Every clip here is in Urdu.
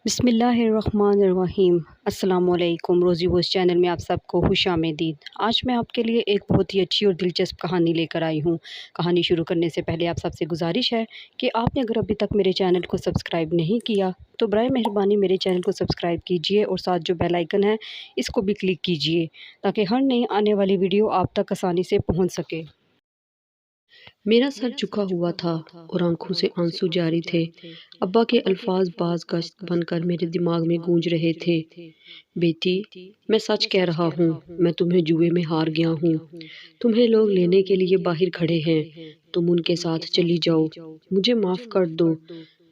بسم اللہ الرحمن الرحیم۔ السلام علیکم۔ روزی ووز چینل میں آپ سب کو خوش آمدید۔ آج میں آپ کے لیے ایک بہت ہی اچھی اور دلچسپ کہانی لے کر آئی ہوں۔ کہانی شروع کرنے سے پہلے آپ سب سے گزارش ہے کہ آپ نے اگر ابھی تک میرے چینل کو سبسکرائب نہیں کیا تو برائے مہربانی میرے چینل کو سبسکرائب کیجیے اور ساتھ جو بیل آئیکن ہے اس کو بھی کلک کیجیے تاکہ ہر نئی آنے والی ویڈیو آپ تک آسانی سے پہنچ سکے۔ میرا سر جھکا ہوا تھا اور آنکھوں سے آنسو جاری تھے۔ ابا کے الفاظ باز گشت بن کر میرے دماغ میں گونج رہے تھے۔ بیٹی، میں سچ کہہ رہا ہوں، میں تمہیں جوئے میں ہار گیا ہوں۔ تمہیں لوگ لینے کے لیے باہر کھڑے ہیں، تم ان کے ساتھ چلی جاؤ، مجھے معاف کر دو۔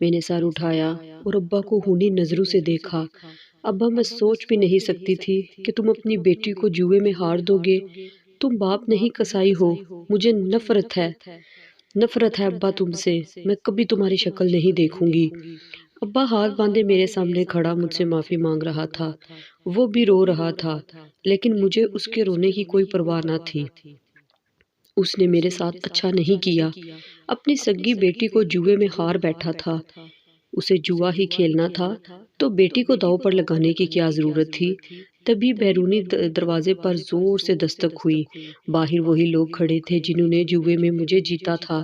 میں نے سر اٹھایا اور ابا کو ہونی نظروں سے دیکھا۔ ابا، میں سوچ بھی نہیں سکتی تھی کہ تم اپنی بیٹی کو جوئے میں ہار دو گے۔ تم باپ نہیں کسائی ہو، مجھے نفرت ہے ابا تم سے، میں کبھی تمہاری شکل نہیں دیکھوں گی۔ ابا ہاتھ باندھے میرے سامنے کھڑا مجھ سے معافی مانگ رہا تھا۔ وہ بھی رو رہا تھا، لیکن مجھے اس کے رونے کی کوئی پرواہ نہ تھی۔ اس نے میرے ساتھ اچھا نہیں کیا، اپنی سگی بیٹی کو جوئے میں ہار بیٹھا تھا۔ اسے جوا ہی کھیلنا تھا تو بیٹی کو داؤ پر لگانے کی کیا ضرورت تھی؟ تبھی بیرونی دروازے پر زور سے دستک ہوئی۔ باہر وہی لوگ کھڑے تھے جنہوں نے جوئے میں مجھے جیتا تھا۔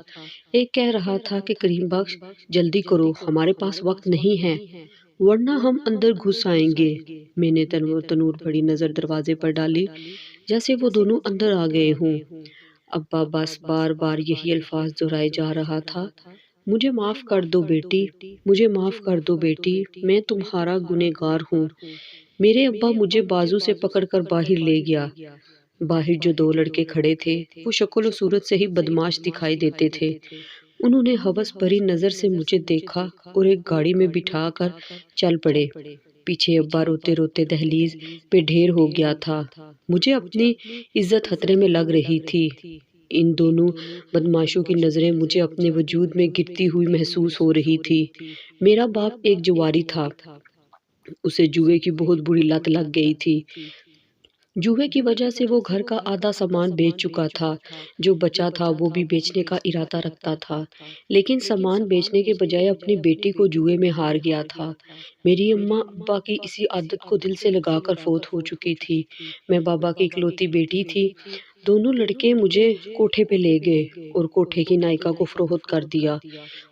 ایک کہہ رہا تھا کہ کریم بخش، جلدی کرو، ہمارے پاس وقت نہیں ہے ورنہ ہم اندر گھس آئیں گے۔ میں نے تنور بڑی نظر دروازے پر ڈالی جیسے وہ دونوں اندر آ گئے ہوں۔ ابا بس بار بار یہی الفاظ دہرائے جا رہا تھا، مجھے معاف کر دو بیٹی، مجھے معاف کر دو بیٹی، میں تمہارا گنہگار ہوں۔ میرے ابا مجھے بازو سے پکڑ کر باہر لے گیا۔ باہر جو دو لڑکے کھڑے تھے وہ شکل و صورت سے ہی بدماش دکھائی دیتے تھے۔ انہوں نے ہوس بھری نظر سے مجھے دیکھا اور ایک گاڑی میں بٹھا کر چل پڑے۔ پیچھے ابا روتے روتے دہلیز پہ ڈھیر ہو گیا تھا۔ مجھے اپنی عزت خطرے میں لگ رہی تھی۔ ان دونوں بدماشوں کی نظریں مجھے اپنے وجود میں گرتی ہوئی محسوس ہو رہی تھی۔ میرا باپ ایک جواری تھا، اسے جوئے کی بہت بری لت لگ گئی تھی۔ جوئے کی وجہ سے وہ گھر کا آدھا سامان بیچ چکا تھا، جو بچا تھا وہ بھی بیچنے کا ارادہ رکھتا تھا، لیکن سامان بیچنے کے بجائے اپنی بیٹی کو جوئے میں ہار گیا تھا۔ میری اماں ابا کی اسی عادت کو دل سے لگا کر فوت ہو چکی تھی۔ میں بابا کی اکلوتی بیٹی تھی۔ دونوں لڑکے مجھے کوٹھے پہ لے گئے اور کوٹھے کی نائکا کو فروخت کر دیا۔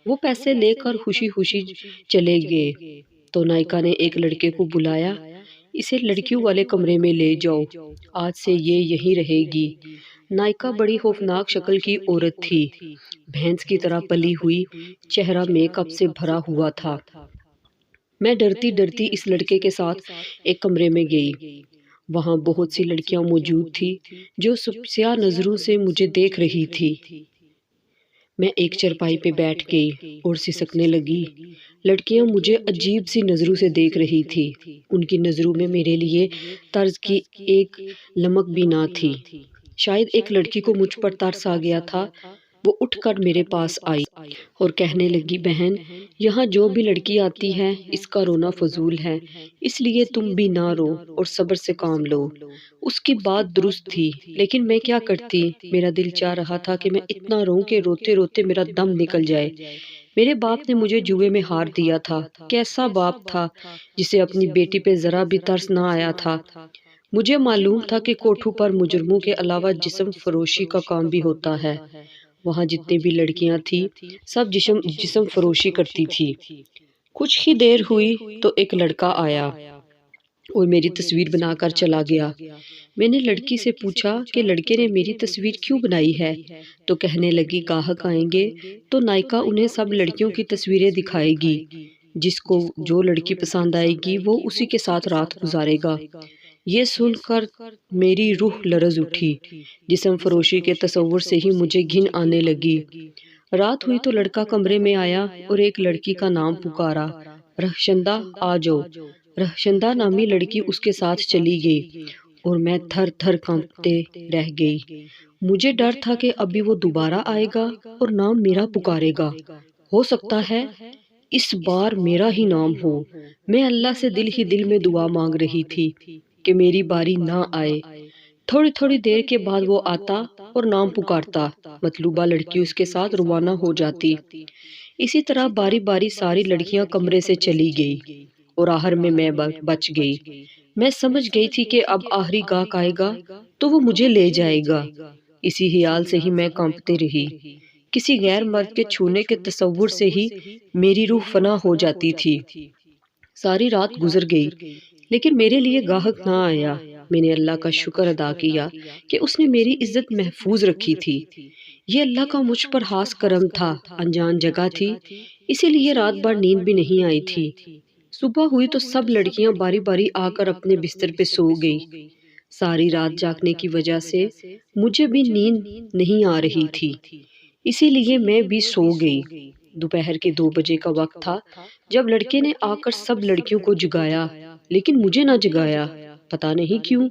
وہ پیسے لے کر خوشی خوشی چلے گئے تو نائکا نے ایک لڑکے کو بلایا، اسے لڑکیوں والے کمرے میں لے جاؤ، آج سے یہ یہیں رہے گی۔ نائکا بڑی خوفناک شکل کی عورت تھی، بھینس کی طرح پلی ہوئی، چہرہ میک اپ سے بھرا ہوا تھا۔ میں ڈرتی ڈرتی اس لڑکے کے ساتھ ایک کمرے میں گئی۔ وہاں بہت سی لڑکیاں موجود تھی جو سیاہ نظروں سے مجھے دیکھ رہی تھی۔ میں ایک چرپائی پہ بیٹھ گئی اور سسکنے لگی۔ لڑکیاں مجھے عجیب سی نظروں سے دیکھ رہی تھی، ان کی نظروں میں میرے لیے طرز کی ایک لمک بھی نہ تھی۔ شاید ایک لڑکی کو مجھ پر ترس آ گیا تھا، وہ اٹھ کر میرے پاس آئی اور کہنے لگی، بہن، یہاں جو بھی لڑکی آتی ہے اس کا رونا فضول ہے، اس لیے تم بھی نہ رو اور صبر سے کام لو۔ اس کی بات درست تھی، لیکن میں کیا کرتی؟ میرا دل چاہ رہا تھا کہ میں اتنا روں کہ روتے روتے میرا دم نکل جائے۔ میرے باپ نے مجھے جوئے میں ہار دیا تھا۔ کیسا باپ تھا جسے اپنی بیٹی پہ ذرا بھی ترس نہ آیا تھا؟ مجھے معلوم تھا کہ کوٹھوں پر مجرموں کے علاوہ جسم فروشی کا کام بھی ہوتا ہے۔ وہاں جتنی بھی لڑکیاں تھیں سب جسم فروشی کرتی تھی۔ کچھ ہی دیر ہوئی تو ایک لڑکا آیا اور میری تصویر بنا کر چلا گیا۔ میں نے لڑکی سے پوچھا کہ لڑکے نے میری تصویر کیوں بنائی ہے؟ تو کہنے لگی، گاہک آئیں گے تو نائکا انہیں سب لڑکیوں کی تصویریں دکھائے گی، جس کو جو لڑکی پسند آئے گی وہ اسی کے ساتھ رات گزارے گا۔ یہ سن کر میری روح لرز اٹھی۔ جسم فروشی کے تصور سے ہی مجھے گھن آنے لگی۔ رات ہوئی تو لڑکا کمرے میں آیا اور ایک لڑکی کا نام پکارا، رخشندہ آ جاؤ۔ رخشندہ نامی لڑکی اس کے ساتھ چلی گئی اور میں تھر تھر کانپتے رہ گئی۔ مجھے ڈر تھا کہ ابھی وہ دوبارہ آئے گا اور نام میرا پکارے گا۔ ہو سکتا ہے اس بار میرا ہی نام ہو۔ میں اللہ سے دل ہی دل میں دعا مانگ رہی تھی کہ میری باری نہ آئے۔ تھوڑی تھوڑی دیر کے بعد وہ آتا اور نام پکارتا، مطلوبہ لڑکی اس کے ساتھ روانہ ہو جاتی۔ اسی طرح باری باری ساری لڑکیاں کمرے سے چلی گئی اور آخر میں بچ گئی۔ میں سمجھ گئی تھی کہ اب آخری گاہک آئے گا تو وہ مجھے لے جائے گا۔ اسی خیال سے ہی میں کانپتی رہی۔ کسی غیر مرد کے چھونے کے تصور سے ہی میری روح فنا ہو جاتی تھی۔ ساری رات گزر گئی لیکن میرے لیے گاہک نہ آیا۔ میں نے اللہ کا شکر ادا کیا کہ اس نے میری عزت محفوظ رکھی تھی۔ یہ اللہ کا مجھ پر خاص کرم تھا۔ انجان جگہ تھی، اسی لیے رات بھر نیند بھی نہیں آئی تھی۔ صبح ہوئی تو سب لڑکیاں باری باری آ کر اپنے بستر پہ سو گئی۔ ساری رات جاگنے کی وجہ سے مجھے بھی نیند نہیں آ رہی تھی، اسی لیے میں بھی سو گئی۔ دوپہر کے 2 بجے کا وقت تھا جب لڑکے نے آ کر سب لڑکیوں کو جگایا، لیکن مجھے نہ جگایا، پتہ نہیں کیوں۔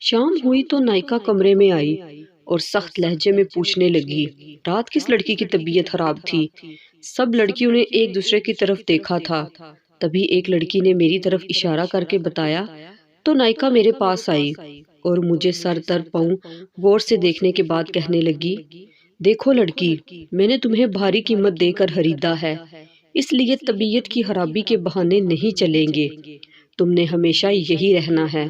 شام ہوئی تو نائکا کمرے میں آئی اور سخت لہجے میں پوچھنے لگی، رات کس لڑکی کی طبیعت خراب تھی؟ سب لڑکیوں نے ایک دوسرے کی طرف دیکھا تھا۔ تبھی ایک لڑکی نے میری طرف اشارہ کر کے بتایا تو نائکا میرے پاس آئی اور مجھے سر تر پاؤں غور سے دیکھنے کے بعد کہنے لگی، دیکھو لڑکی، میں نے تمہیں بھاری قیمت دے کر خریدا ہے، اس لیے طبیعت کی خرابی کے بہانے نہیں چلیں گے۔ تم نے ہمیشہ یہی رہنا ہے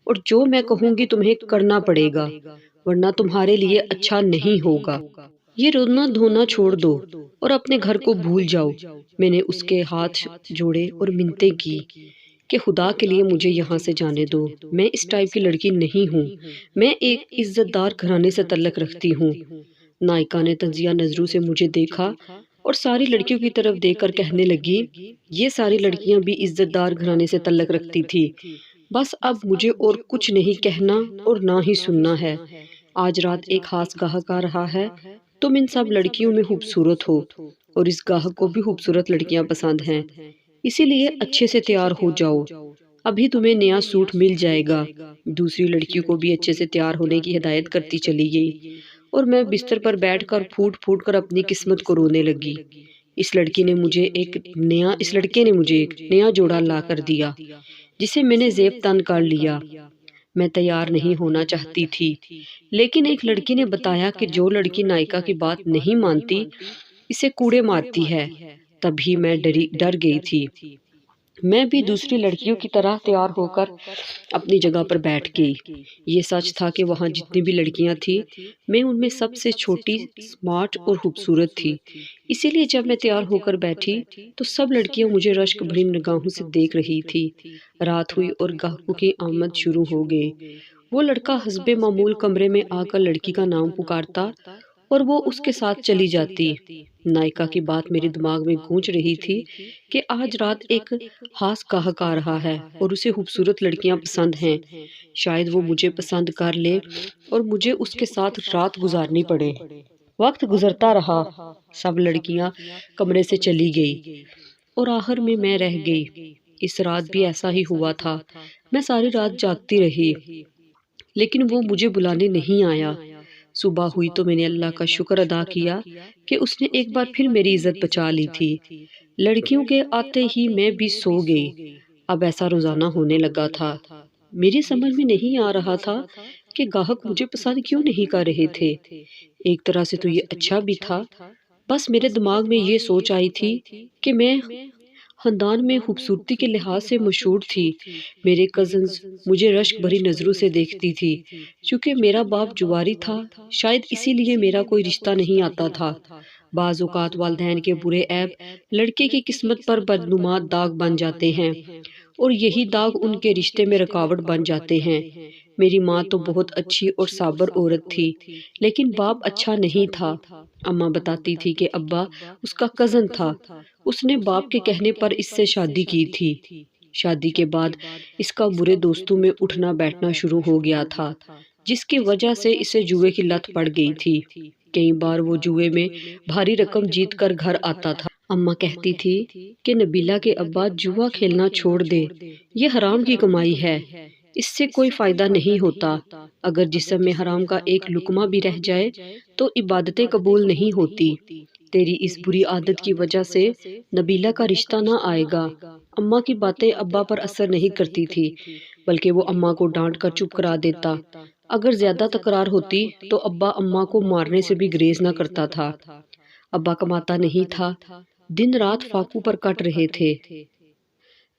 اور جو میں کہوں گی تمہیں کرنا پڑے گا، ورنہ تمہارے لیے اچھا نہیں ہوگا۔ یہ رونا دھونا چھوڑ دو اور اپنے گھر کو بھول جاؤ۔ میں نے اس کے ہاتھ جوڑے اور منتیں کی کہ خدا کے لیے مجھے یہاں سے جانے دو، میں اس ٹائپ کی لڑکی نہیں ہوں، میں ایک عزت دار گھرانے سے تعلق رکھتی ہوں۔ نائکا نے تنزیہ نظروں سے مجھے دیکھا اور ساری لڑکیوں کی طرف دیکھ کر کہنے لگی، یہ ساری لڑکیاں بھی عزت دار گھرانے سے تعلق رکھتی تھی، بس اب مجھے اور کچھ نہیں کہنا اور نہ ہی سننا ہے۔ آج رات ایک خاص گاہک آ رہا ہے، تم ان سب لڑکیوں میں خوبصورت ہو اور اس گاہک کو بھی خوبصورت لڑکیاں پسند ہیں، اسی لیے اچھے سے تیار ہو جاؤ، ابھی تمہیں نیا سوٹ مل جائے گا۔ دوسری لڑکیوں کو بھی اچھے سے تیار ہونے کی ہدایت کرتی چلی گئی اور میں بستر پر بیٹھ کر پھوٹ پھوٹ کر اپنی قسمت کو رونے لگی۔ اس لڑکے نے مجھے ایک نیا جوڑا لا کر دیا جسے میں نے زیب تن کر لیا۔ میں تیار نہیں ہونا چاہتی تھی، لیکن ایک لڑکی نے بتایا کہ جو لڑکی نائکا کی بات نہیں مانتی اسے کوڑے مارتی ہے۔ تبھی میں ڈر گئی تھی۔ میں بھی دوسری لڑکیوں کی طرح تیار ہو کر اپنی جگہ پر بیٹھ گئی۔ یہ سچ تھا کہ وہاں جتنی بھی لڑکیاں تھیں، میں ان میں سب سے چھوٹی، سمارٹ اور خوبصورت تھی، اسی لیے جب میں تیار ہو کر بیٹھی تو سب لڑکیاں مجھے رشک بھری نگاہوں سے دیکھ رہی تھی۔ رات ہوئی اور گاہکوں کی آمد شروع ہو گئی۔ وہ لڑکا حسب معمول کمرے میں آ کر لڑکی کا نام پکارتا اور وہ اس کے ساتھ چلی جاتی۔ نائکا کی بات میرے دماغ میں گونج رہی تھی کہ آج رات ایک خاص گاہک آ رہا ہے اور اسے خوبصورت لڑکیاں پسند ہیں، شاید وہ مجھے پسند کر لے اور مجھے اس کے ساتھ رات گزارنی پڑے۔ وقت گزرتا رہا، سب لڑکیاں کمرے سے چلی گئی اور آخر میں رہ گئی۔ اس رات بھی ایسا ہی ہوا تھا، میں ساری رات جاگتی رہی لیکن وہ مجھے بلانے نہیں آیا۔ صبح ہوئی تو میں نے اللہ کا شکر ادا کیا کہ اس نے ایک بار پھر میری عزت بچا لی تھی۔ لڑکیوں کے آتے ہی میں بھی سو گئی۔ اب ایسا روزانہ ہونے لگا تھا۔ میری سمجھ میں نہیں آ رہا تھا کہ گاہک مجھے پسند کیوں نہیں کر رہے تھے۔ ایک طرح سے تو یہ اچھا بھی تھا، بس میرے دماغ میں یہ سوچ آئی تھی کہ میں خاندان میں خوبصورتی کے لحاظ سے مشہور تھی۔ میرے کزنز مجھے رشک بھری نظروں سے دیکھتی تھی۔ چونکہ میرا باپ جواری تھا، شاید اسی لیے میرا کوئی رشتہ نہیں آتا تھا۔ بعض اوقات والدین کے برے عیب لڑکے کی قسمت پر بدنما داغ بن جاتے ہیں اور یہی داغ ان کے رشتے میں رکاوٹ بن جاتے ہیں۔ میری ماں تو بہت اچھی اور صابر عورت تھی، لیکن باپ اچھا نہیں تھا۔ اماں بتاتی تھی کہ ابا اس کا کزن تھا، اس نے باپ کے کہنے پر اس سے شادی کی تھی۔ شادی کے بعد اس کا برے دوستوں میں اٹھنا بیٹھنا شروع ہو گیا تھا، جس کی وجہ سے اسے جوئے کی لت پڑ گئی تھی۔ کئی بار وہ جوئے میں بھاری رقم جیت کر گھر آتا تھا۔ اماں کہتی تھی کہ نبیلہ کے ابا جوا کھیلنا چھوڑ دے، یہ حرام کی کمائی ہے، اس سے کوئی فائدہ نہیں ہوتا، اگر جسم میں حرام کا ایک لقمہ بھی رہ جائے تو عبادتیں قبول نہیں ہوتی، تیری اس بری عادت کی وجہ سے نبیلہ کا رشتہ نہ آئے گا۔ اماں کی باتیں ابا پر اثر نہیں کرتی تھی، بلکہ وہ اماں کو ڈانٹ کر چپ کرا دیتا۔ اگر زیادہ تکرار ہوتی تو ابا اماں کو مارنے سے بھی گریز نہ کرتا تھا۔ ابا کماتا نہیں تھا، دن رات فاقوں پر کٹ رہے تھے۔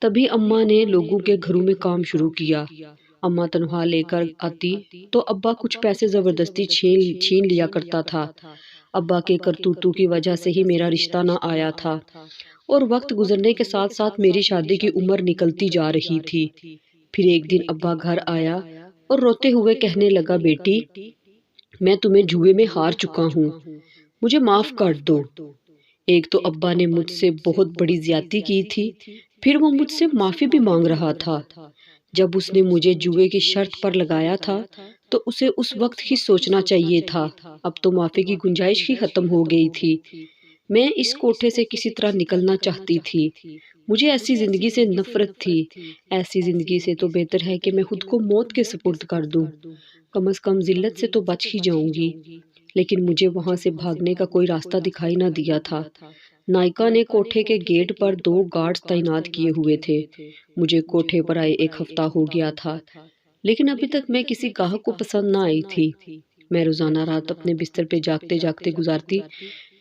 تبھی اماں نے لوگوں کے گھروں میں کام شروع کیا۔ اماں تنخواہ لے کر آتی تو ابا کچھ پیسے زبردستی چھین لیا کرتا تھا۔ ابا کے کرتوتوں کی وجہ سے ہی میرا رشتہ نہ آیا تھا، اور وقت گزرنے کے ساتھ ساتھ میری شادی کی عمر نکلتی جا رہی تھی۔ پھر ایک دن ابا گھر آیا اور روتے ہوئے کہنے لگا، بیٹی میں تمہیں جوئے میں ہار چکا ہوں، مجھے معاف کر دو۔ ایک تو ابا نے مجھ سے بہت بڑی زیادتی کی تھی، پھر وہ مجھ سے معافی بھی مانگ رہا تھا۔ جب اس نے مجھے جوئے کی شرط پر لگایا تھا تو اسے اس وقت ہی سوچنا چاہیے تھا، اب تو معافی کی گنجائش ہی ختم ہو گئی تھی۔ میں اس کوٹھے سے کسی طرح نکلنا چاہتی تھی، مجھے ایسی زندگی سے نفرت تھی۔ ایسی زندگی سے تو بہتر ہے کہ میں خود کو موت کے سپرد کر دوں، کم از کم ذلت سے تو بچ ہی جاؤں گی۔ لیکن مجھے وہاں سے بھاگنے کا کوئی راستہ دکھائی نہ دیا تھا۔ نائکا نے کوٹھے کے گیٹ پر 2 گارڈز تعینات کیے ہوئے تھے۔ مجھے کوٹھے پر آئے 1 ہفتہ ہو گیا تھا، لیکن ابھی تک میں کسی گاہک کو پسند نہ آئی تھی۔ میں روزانہ رات اپنے بستر پہ جاگتے جاگتے گزارتی،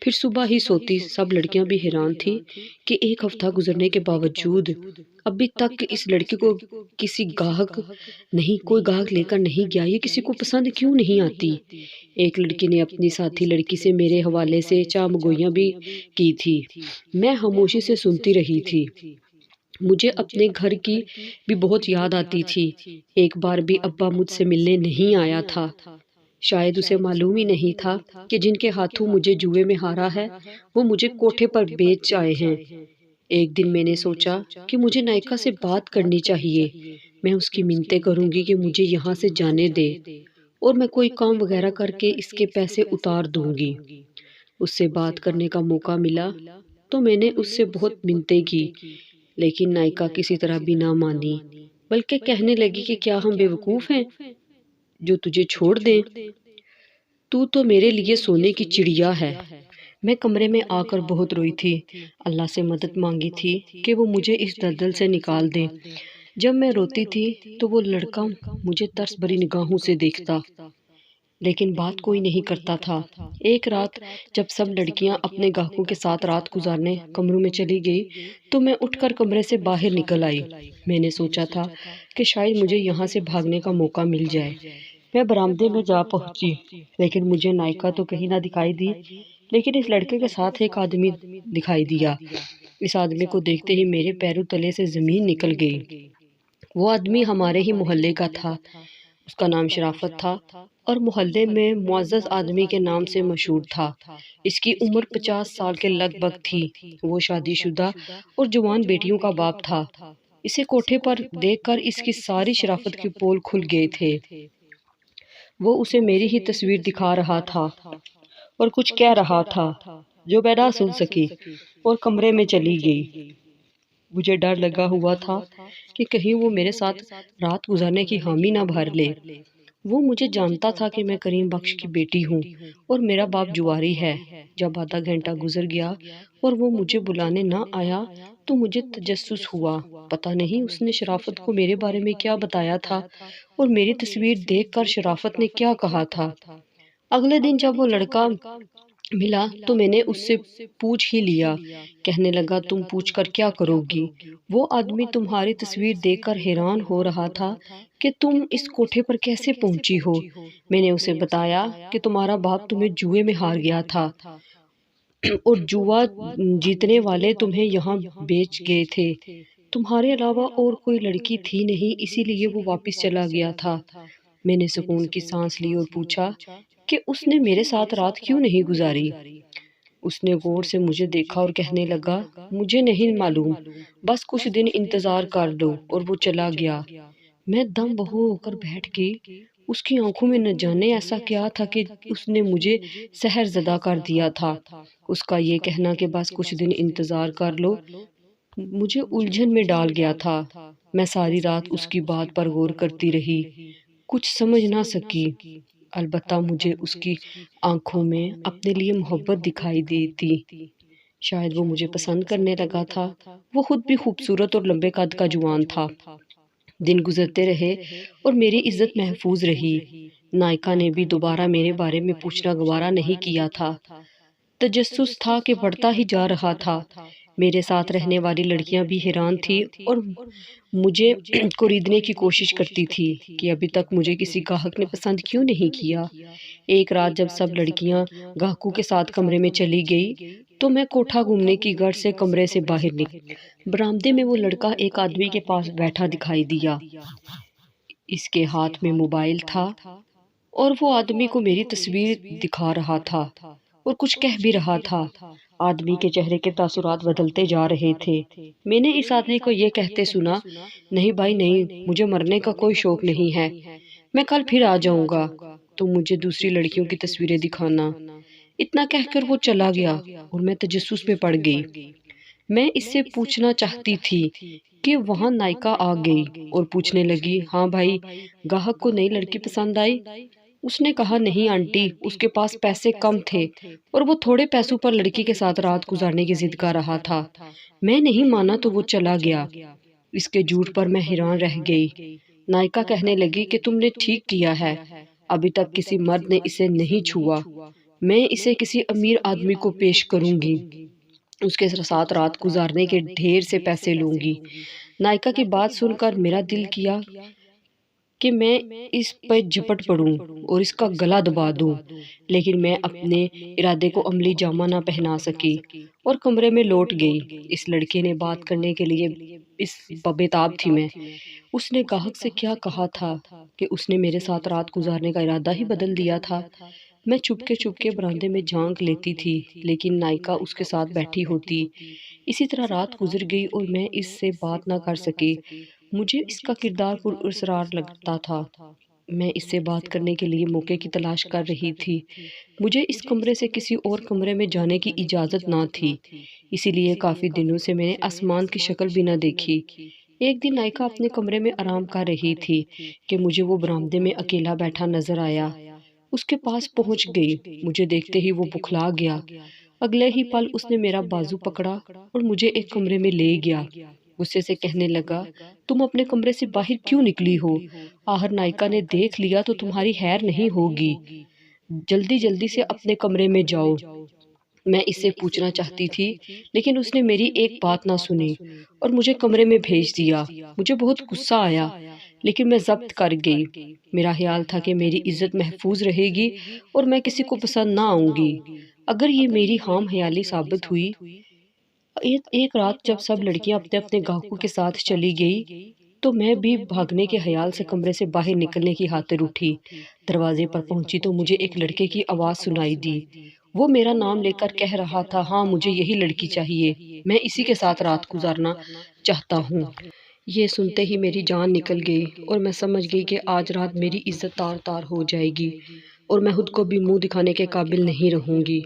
پھر صبح ہی سوتی۔ سب لڑکیاں بھی حیران تھی کہ 1 ہفتہ گزرنے کے باوجود ابھی تک اس لڑکی کو کسی گاہک نہیں، کوئی گاہک لے کر نہیں گیا، یہ کسی کو پسند کیوں نہیں آتی؟ ایک لڑکی نے اپنی ساتھی لڑکی سے میرے حوالے سے چامگوئیاں بھی کی تھی۔ میں خاموشی سے سنتی رہی تھی۔ مجھے اپنے گھر کی بھی بہت یاد آتی تھی۔ ایک بار بھی ابا مجھ سے ملنے نہیں آیا تھا۔ شاید اسے معلوم ہی نہیں تھا کہ جن کے ہاتھوں مجھے جوئے میں ہارا ہے وہ مجھے کوٹھے پر بیچ آئے ہیں۔ ایک دن میں نے سوچا کہ مجھے نائکا سے بات کرنی چاہیے۔ میں اس کی منتیں کروں گی کہ مجھے یہاں سے جانے دے، اور میں کوئی کام وغیرہ کر کے اس کے پیسے اتار دوں گی۔ اس سے بات کرنے کا موقع ملا تو میں نے اس سے بہت منتیں کی، لیکن نائکا کسی طرح بھی نہ مانی، بلکہ کہنے لگی کہ کیا ہم بیوقوف ہیں جو تجھے چھوڑ دیں؟ تو میرے لیے سونے کی چڑیا ہے۔ میں کمرے میں آ کر بہت روئی تھی، اللہ سے مدد مانگی تھی کہ وہ مجھے اس دلدل سے نکال دے۔ جب میں روتی تھی تو وہ لڑکا مجھے ترس بھری نگاہوں سے دیکھتا، لیکن بات کوئی نہیں کرتا تھا۔ ایک رات جب سب لڑکیاں اپنے گاہکوں کے ساتھ رات گزارنے کمروں میں چلی گئی تو میں اٹھ کر کمرے سے باہر نکل آئی۔ میں نے سوچا تھا کہ شاید مجھے یہاں سے بھاگنے کا موقع مل جائے۔ میں برآمدے میں جا پہنچی، لیکن مجھے نائکا تو کہیں نہ دکھائی دی، لیکن اس لڑکے کے ساتھ ایک آدمی دکھائی دیا۔ اس آدمی کو دیکھتے ہی میرے پیروں تلے سے زمین نکل گئی۔ وہ آدمی ہمارے ہی محلے کا تھا۔ اس کا نام شرافت تھا اور محلے میں معزز آدمی کے نام سے مشہور تھا۔ اس کی عمر 50 سال کے لگ بھگ تھی۔ وہ شادی شدہ اور جوان بیٹیوں کا باپ تھا۔ اسے کوٹھے پر دیکھ کر اس کی ساری شرافت کے پول کھل گئے تھے۔ وہ اسے میری ہی تصویر دکھا رہا تھا اور کچھ کہہ رہا تھا جو میں نہ سن سکی، اور کمرے میں چلی گئی۔ مجھے ڈر لگا ہوا تھا کہ کہیں وہ میرے ساتھ رات گزارنے کی حامی نہ بھر لے۔ وہ مجھے جانتا تھا کہ میں کریم بخش کی بیٹی ہوں اور میرا باپ جواری ہے۔ جب آدھا گھنٹہ گزر گیا اور وہ مجھے بلانے نہ آیا تو مجھے تجسس ہوا، پتہ نہیں اس نے شرافت کو میرے بارے میں کیا بتایا تھا اور میری تصویر دیکھ کر شرافت نے کیا کہا تھا۔ اگلے دن جب وہ لڑکا ملا تو میں نے اس سے پوچھ ہی لیا۔ کہنے لگا، تم پوچھ کر کیا کرو گی؟ وہ آدمی تمہاری تصویر دیکھ کر حیران ہو رہا تھا کہ تم اس کوٹھے پر کیسے پہنچی ہو۔ میں نے اسے بتایا کہ تمہارا باپ تمہیں جوئے میں ہار گیا تھا اور جوا جیتنے والے تمہیں یہاں بیچ گئے تھے۔ تمہارے علاوہ اور کوئی لڑکی تھی نہیں، اسی لیے وہ واپس چلا گیا تھا۔ میں نے سکون کی سانس لی اور پوچھا کہ اس نے میرے ساتھ رات کیوں نہیں گزاری؟ اس نے غور سے مجھے دیکھا اور کہنے لگا، مجھے نہیں معلوم، بس کچھ دن انتظار کر لو، اور وہ چلا گیا۔ میں دم بہو ہو کر بیٹھ گئی۔ اس کی آنکھوں میں نہ جانے ایسا کیا تھا کہ اس نے مجھے سحر زدہ کر دیا تھا۔ اس کا یہ کہنا کہ بس کچھ دن انتظار کر لو مجھے الجھن میں ڈال گیا تھا۔ میں ساری رات اس کی بات پر غور کرتی رہی، کچھ سمجھ نہ سکی۔ البتہ مجھے اس کی آنکھوں میں اپنے لیے محبت دکھائی دیتی۔ شاید وہ مجھے پسند کرنے لگا تھا۔ وہ خود بھی خوبصورت اور لمبے قد کا جوان تھا۔ دن گزرتے رہے اور میری عزت محفوظ رہی۔ نائکا نے بھی دوبارہ میرے بارے میں پوچھنا گوارا نہیں کیا تھا۔ تجسس تھا کہ بڑھتا ہی جا رہا تھا۔ میرے ساتھ رہنے والی لڑکیاں بھی حیران تھیں اور مجھے خریدنے کی کوشش کرتی تھی کہ ابھی تک مجھے کسی گاہک نے پسند کیوں نہیں کیا۔ ایک رات جب سب لڑکیاں گاہکوں کے ساتھ کمرے میں چلی گئی تو میں کوٹھا گھومنے کی غرض سے کمرے سے باہر نکلی۔ برآمدے میں وہ لڑکا ایک آدمی کے پاس بیٹھا دکھائی دیا۔ اس کے ہاتھ میں موبائل تھا اور وہ آدمی کو میری تصویر دکھا رہا تھا اور کچھ کہہ بھی رہا تھا۔ آدمی کے چہرے کے تاثرات بدلتے جا رہے تھے۔ میں نے اس آدمی کو یہ کہتے سنا، نہیں بھائی نہیں، مجھے مرنے کا کوئی شوق نہیں ہے، میں کل پھر آ جاؤں گا، تم مجھے دوسری لڑکیوں کی تصویریں دکھانا۔ اتنا کہہ کر وہ چلا گیا اور میں تجسس میں پڑ گئی۔ میں اس سے پوچھنا چاہتی تھی کہ وہاں نائکا آ گئی اور پوچھنے لگی، ہاں بھائی، گاہک کو نئی لڑکی پسند آئی؟ اس نے کہا، نہیں آنٹی، اس کے پاس پیسے کم تھے اور وہ تھوڑے پیسوں پر لڑکی کے ساتھ رات گزارنے کی ضد کر رہا تھا۔ میں نہیں مانا تو وہ چلا گیا۔ اس کے جھوٹ پر میں حیران رہ گئی۔ نائکا کہنے لگی کہ تم نے ٹھیک کیا ہے، ابھی تک کسی مرد نے اسے نہیں چھوا، میں اسے کسی امیر آدمی کو پیش کروں گی، اس کے ساتھ رات گزارنے کے ڈھیر سے پیسے لوں گی۔ نائکا کی بات سن کر میرا دل کیا کہ میں اس پہ جھپٹ پڑوں اور اس کا گلا دبا دوں، لیکن میں اپنے ارادے کو عملی جامہ نہ پہنا سکی اور کمرے میں لوٹ گئی۔ اس لڑکے نے بات کرنے کے لیے بےتاب تھی میں۔ اس نے گاہک سے کیا کہا تھا کہ اس نے میرے ساتھ رات گزارنے کا ارادہ ہی بدل دیا تھا۔ میں چپ کے برآمدے میں جھانک لیتی تھی، لیکن نائکا اس کے ساتھ بیٹھی ہوتی۔ اسی طرح رات گزر گئی اور میں اس سے بات نہ کر سکی۔ مجھے اس کا کردار پراسرار لگتا تھا۔ میں اس سے بات کرنے کے لیے موقع کی تلاش کر رہی تھی۔ مجھے اس کمرے سے کسی اور کمرے میں جانے کی اجازت نہ تھی، اسی لیے کافی دنوں سے میں نے آسمان کی شکل بھی نہ دیکھی۔ ایک دن نائکا اپنے کمرے میں آرام کر رہی تھی کہ مجھے وہ برآمدے میں اکیلا بیٹھا نظر آیا۔ اس کے پاس پہنچ گئی، مجھے دیکھتے ہی وہ بکھلا گیا۔ اگلے ہی پل اس نے میرا بازو پکڑا اور مجھے ایک کمرے میں لے گیا۔ غصے سے کہنے لگا، تم اپنے کمرے سے باہر کیوں نکلی ہو؟ آخر نائکا نے دیکھ لیا تو تمہاری خیر نہیں ہوگی، جلدی سے اپنے کمرے میں جاؤ۔ میں اس سے پوچھنا چاہتی تھی، لیکن اس نے میری ایک بات نہ سنی اور مجھے کمرے میں بھیج دیا۔ مجھے بہت غصہ آیا، لیکن میں ضبط کر گئی۔ میرا خیال تھا کہ میری عزت محفوظ رہے گی اور میں کسی کو پسند نہ آؤں گی۔ اگر یہ میری خام خیالی ثابت ہوئی۔ ایک رات جب سب لڑکیاں اپنے اپنے گاہکوں کے ساتھ چلی گئی تو میں بھی بھاگنے کے خیال سے کمرے سے باہر نکلنے کی خاطر اٹھی۔ دروازے پر پہنچی تو مجھے ایک لڑکے کی آواز سنائی دی۔ وہ میرا نام لے کر کہہ رہا تھا، ہاں مجھے یہی لڑکی چاہیے، میں اسی کے ساتھ رات گزارنا چاہتا ہوں۔ یہ سنتے ہی میری جان نکل گئی اور میں سمجھ گئی کہ آج رات میری عزت تار تار ہو جائے گی اور میں خود کو بھی منہ دکھانے کے قابل نہیں رہوں گی۔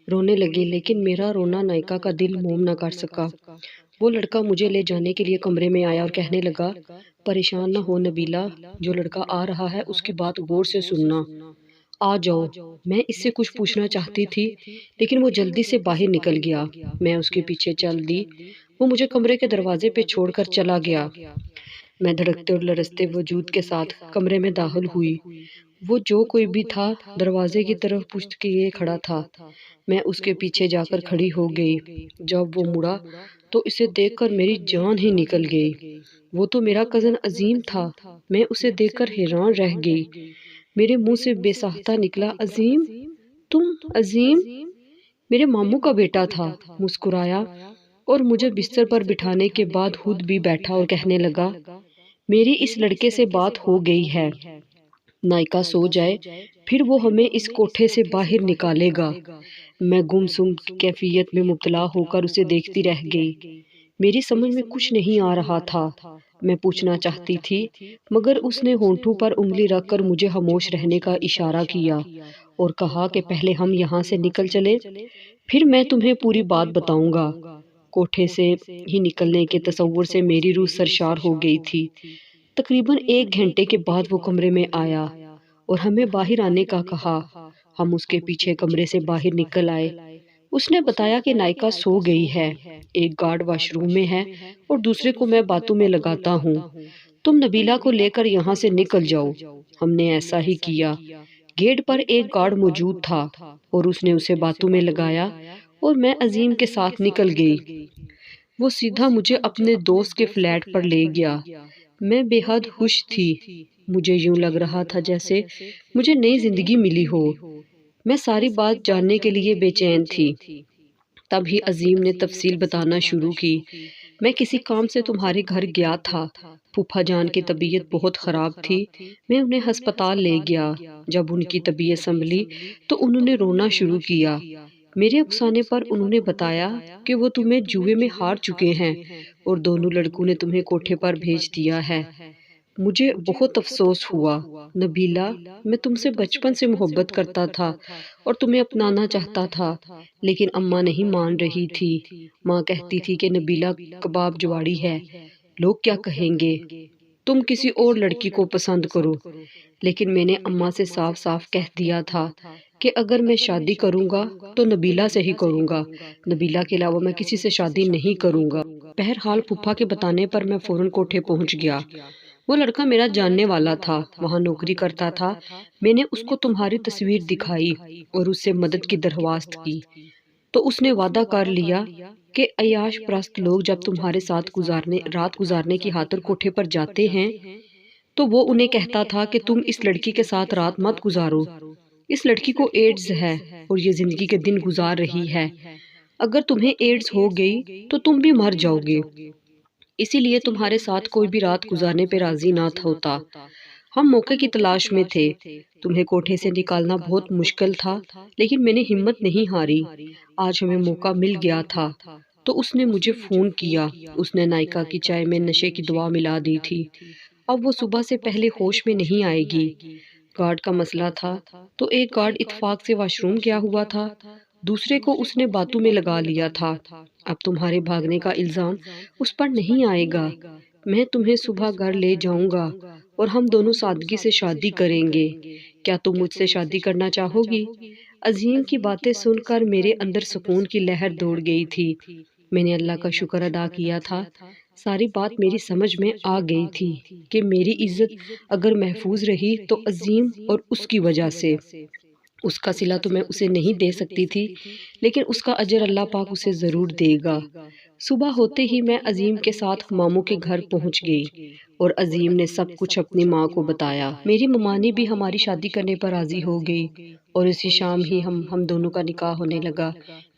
رونے لگی، لیکن میرا رونا نائکا کا دل موم نہ کر سکا۔ وہ لڑکا مجھے لے جانے کے لیے کمرے میں آیا اور کہنے لگا، پریشان نہ ہو نبیلہ، جو لڑکا آ رہا ہے اس کی بات غور سے سننا، آ جاؤ۔ میں اس سے کچھ پوچھنا چاہتی تھی، لیکن وہ جلدی سے باہر نکل گیا۔ میں اس کے پیچھے چل دی، وہ مجھے کمرے کے دروازے پہ چھوڑ کر چلا گیا۔ میں دھڑکتے اور لرزتے وجود کے ساتھ کمرے میں داخل ہوئی۔ وہ جو کوئی بھی تھا دروازے کی طرف پشت کیے کھڑا تھا۔ میں اس کے پیچھے جا کر کھڑی ہو گئی۔ جب وہ مڑا تو اسے دیکھ کر میری جان ہی نکل گئی۔ وہ تو میرا کزن عظیم تھا۔ میں اسے دیکھ کر حیران رہ گئی۔ میرے منہ سے بے ساختہ نکلا، عظیم؟ تم عظیم؟ میرے ماموں کا بیٹا تھا۔ مسکرایا اور مجھے بستر پر بٹھانے کے بعد خود بھی بیٹھا اور کہنے لگا، میری اس لڑکے سے بات ہو گئی ہے، نائکا سو جائے پھر وہ ہمیں اس کوٹھے سے باہر نکالے گا۔ میں گم سم کیفیت میں مبتلا ہو کر اسے دیکھتی رہ گئی۔ میری سمجھ میں کچھ نہیں آ رہا تھا۔ میں پوچھنا چاہتی تھی، مگر اس نے ہونٹوں پر انگلی رکھ کر مجھے خاموش رہنے کا اشارہ کیا اور کہا کہ پہلے ہم یہاں سے نکل چلیں، پھر میں تمہیں پوری بات بتاؤں گا۔ کوٹھے سے ہی نکلنے کے تصور سے میری روح سرشار ہو گئی تھی۔ تقریباً 1 گھنٹے کے بعد وہ کمرے میں آیا اور ہمیں باہر آنے کا کہا۔ ہم اس کے پیچھے کمرے سے باہر نکل آئے۔ اس نے بتایا کہ نائکا سو گئی ہے، ایک گارڈ واش روم میں ہے اور دوسرے کو میں باتوں میں لگاتا ہوں۔ تم نبیلہ کو لے کر یہاں سے نکل جاؤ۔ ہم نے ایسا ہی کیا۔ گیٹ پر ایک گارڈ موجود تھا اور اس نے اسے باتوں میں لگایا اور میں عظیم کے ساتھ نکل گئی۔ وہ سیدھا مجھے اپنے دوست کے فلیٹ پر لے گیا۔ میں بے حد خوش تھی۔ مجھے یوں لگ رہا تھا جیسے مجھے نئی زندگی ملی ہو۔ میں ساری بات جاننے کے لیے بے چین تھی۔ تب ہی عظیم نے تفصیل بتانا شروع کی۔ میں کسی کام سے تمہارے گھر گیا تھا۔ پھوپھا جان کی طبیعت بہت خراب تھی۔ میں انہیں ہسپتال لے گیا۔ جب ان کی طبیعت سنبھلی تو انہوں نے رونا شروع کیا۔ میرے اکسانے پر انہوں نے بتایا کہ وہ تمہیں جوئے میں ہار چکے ہیں اور دونوں لڑکوں نے تمہیں کوٹھے پر بھیج دیا ہے۔ مجھے بہت افسوس ہوا۔ نبیلہ، میں تم سے بچپن سے محبت کرتا تھا اور تمہیں اپنانا چاہتا تھا، لیکن اماں نہیں مان رہی تھی۔ ماں کہتی تھی کہ نبیلہ کباب جواڑی ہے، لوگ کیا کہیں گے، تم کسی اور لڑکی کو پسند کرو۔ لیکن میں نے اماں سے صاف صاف کہہ دیا تھا کہ اگر میں شادی کروں گا تو نبیلہ سے ہی کروں گا، نبیلہ کے علاوہ میں کسی سے شادی نہیں کروں گا۔ بہرحال پھوپھا کے بتانے پر میں فوراً کوٹھے پہنچ گیا۔ وہ لڑکا میرا جاننے والا تھا، وہاں نوکری کرتا تھا۔ میں نے اس کو تمہاری تصویر دکھائی اور اس سے مدد کی درخواست کی تو اس نے وعدہ کر لیا کہ عیاش پرست لوگ جب تمہارے ساتھ رات گزارنے کی خاطر کوٹھے پر جاتے ہیں تو وہ انہیں کہتا تھا کہ تم اس لڑکی کے ساتھ رات مت گزارو، اس لڑکی کو ایڈز ہے اور یہ زندگی کے دن گزار رہی ہے، اگر تمہیں ایڈز ہو گئی تو تم بھی مر جاؤ گے، اسی لیے تمہارے ساتھ کوئی بھی رات گزارنے پہ راضی نہ ہوتا۔ ہم موقع کی تلاش میں تھے، تمہیں کوٹھے سے نکالنا بہت مشکل تھا، لیکن میں نے ہمت نہیں ہاری۔ آج ہمیں موقع مل گیا تھا تو اس نے مجھے فون کیا۔ اس نے نائکا کی چائے میں نشے کی دوا ملا دی تھی۔ اب وہ صبح سے پہلے ہوش میں نہیں آئے گی۔ گارڈ کا مسئلہ تھا تو ایک گارڈ اتفاق سے واش روم گیا ہوا تھا، دوسرے کو اس نے باتوں میں لگا لیا تھا۔ اب تمہارے بھاگنے کا الزام اس پر نہیں آئے گا۔ میں تمہیں صبح گھر لے جاؤں گا اور ہم دونوں سادگی سے شادی کریں گے۔ کیا تم مجھ سے شادی کرنا چاہو گی؟ عظیم کی باتیں سن کر میرے اندر سکون کی لہر دوڑ گئی تھی۔ میں نے اللہ کا شکر ادا کیا تھا۔ ساری بات میری سمجھ میں آ گئی تھی کہ میری عزت اگر محفوظ رہی تو عظیم اور اس کی وجہ سے۔ اس کا صلہ تو میں اسے نہیں دے سکتی تھی، لیکن اس کا اجر اللہ پاک اسے ضرور دے گا۔ صبح ہوتے ہی میں عظیم کے ساتھ ماموں کے گھر پہنچ گئی اور عظیم نے سب کچھ اپنی ماں کو بتایا۔ میری ممانی بھی ہماری شادی کرنے پر راضی ہو گئی اور اسی شام ہی ہم دونوں کا نکاح ہونے لگا۔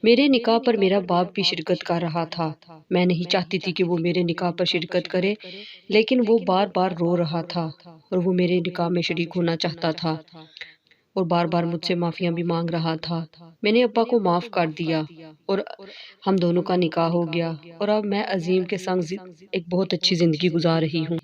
میرے نکاح پر میرا باپ بھی شرکت کر رہا تھا۔ میں نہیں چاہتی تھی کہ وہ میرے نکاح پر شرکت کرے، لیکن وہ بار بار رو رہا تھا اور وہ میرے نکاح میں شریک ہونا چاہتا تھا اور بار بار مجھ سے معافیاں بھی مانگ رہا تھا۔ میں نے ابا کو معاف کر دیا اور ہم دونوں کا نکاح ہو گیا اور اب میں عظیم کے سنگ ایک بہت اچھی زندگی گزار رہی ہوں۔